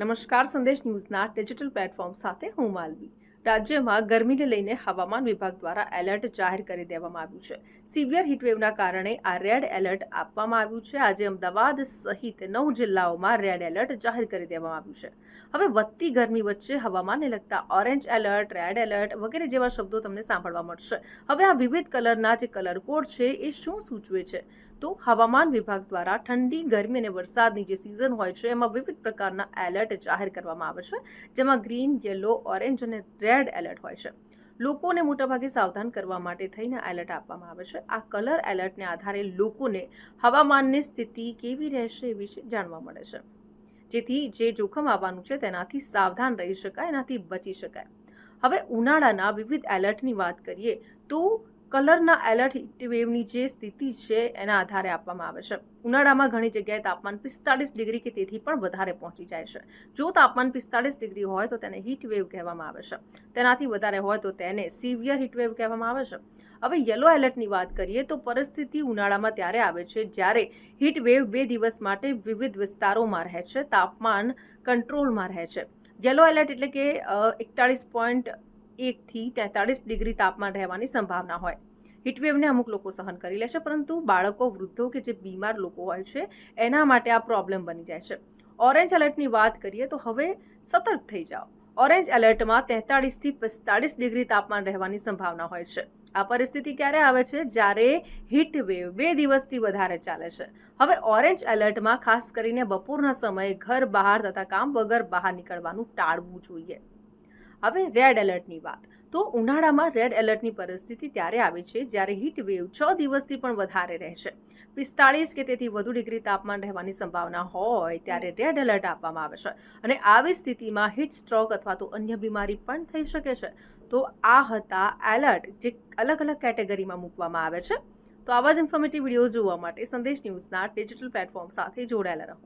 નમસ્કાર, સંદેશ ન્યૂઝના digital platform સાથે હું માલવી. રાજ્યમાં ગરમીને લઈને હવામાન વિભાગ દ્વારા એલર્ટ જાહેર કરી દેવામાં આવ્યું છે. સિવિયર હીટવેવના કારણે આ રેડ એલર્ટ આપવામાં આવ્યું છે. આજે અમદાવાદ સહિત 9 જિલ્લાઓમાં રેડ એલર્ટ જાહેર કરી દેવામાં આવ્યું છે. હવે વધતી ગરમી વચ્ચે હવામાનને લગતા ઓરેન્જ એલર્ટ, રેડ એલર્ટ વગેરે જેવા શબ્દો તમને સાંભળવા મળશે. હવે આ વિવિધ કલરના જે કલર કોડ છે એ શું સૂચવે છે? તો હવામાન વિભાગ દ્વારા ઠંડી, ગરમી અને વરસાદની જે સિઝન હોય છે એમાં વિવિધ પ્રકારના એલર્ટ જાહેર કરવામાં આવે છે, જેમાં ગ્રીન, યલો, ઓરેન્જ અને રેડ એલર્ટ હોય છે. લોકોને મોટાભાગે સાવધાન કરવા માટે થઈને એલર્ટ આપવામાં આવે છે. આ કલર એલર્ટને આધારે લોકોને હવામાનની સ્થિતિ કેવી રહેશે એ વિશે જાણવા મળે છે, જેથી જે જોખમ આવવાનું છે તેનાથી સાવધાન રહી શકાય, એનાથી બચી શકાય. હવે ઉનાળાના વિવિધ એલર્ટની વાત કરીએ તો કલરના એલર્ટ હીટવેવની જે સ્થિતિ છે એના આધારે આપવામાં આવે છે. ઉનાળામાં ઘણી જગ્યાએ તાપમાન 45 ડિગ્રી કે તેથી પણ વધારે પહોંચી જાય છે. જો તાપમાન 45 ડિગ્રી હોય તો તેને હીટવેવ કહેવામાં આવે છે. તેનાથી વધારે હોય તો તેને સિવિયર હીટવેવ કહેવામાં આવે છે. હવે યલો એલર્ટની વાત કરીએ તો પરિસ્થિતિ ઉનાળામાં ત્યારે આવે છે જ્યારે હીટવેવ 2 દિવસ માટે વિવિધ વિસ્તારોમાં રહે છે, તાપમાન કંટ્રોલમાં રહે છે. યલો એલર્ટ એટલે કે 41.1 થી 43 ડિગ્રી તાપમાન રહેવાની સંભાવના હોય. હીટવેવને અમુક લોકો સહન કરી લે છે, પરંતુ બાળકો, વૃદ્ધો કે જે બીમાર લોકો હોય છે એના માટે આ પ્રોબ્લેમ બની જાય છે. ઓરેન્જ એલર્ટની વાત કરીએ તો હવે સતર્ક થઈ જાઓ. ઓરેન્જ એલર્ટમાં 43 થી 45 ડિગ્રી તાપમાન રહેવાની સંભાવના હોય છે. આ પરિસ્થિતિ ક્યારે આવે છે? જ્યારે હીટવેવ 2 દિવસથી વધારે ચાલે છે. હવે ઓરેન્જ એલર્ટમાં ખાસ કરીને બપોરના સમયે ઘર બહાર તથા કામ વગર બહાર નીકળવાનું ટાળવું જોઈએ. હવે રેડ એલર્ટની વાત તો ઉનાળામાં રેડ એલર્ટની પરિસ્થિતિ ત્યારે આવે છે જ્યારે હીટવેવ 6 દિવસથી પણ વધારે રહેશે. 45 કે તેથી વધુ ડિગ્રી તાપમાન રહેવાની સંભાવના હોય ત્યારે રેડ એલર્ટ આપવામાં આવે છે. અને આવી સ્થિતિમાં હીટ સ્ટ્રોક અથવા તો અન્ય બીમારી પણ થઈ શકે છે. તો આ હતા એલર્ટ જે અલગ અલગ કેટેગરીમાં મૂકવામાં આવે છે. તો આવા જ ઇન્ફોર્મેટિવ વિડીયો જોવા માટે સંદેશ ન્યૂઝના ડિજિટલ પ્લેટફોર્મ સાથે જોડાયેલા રહો.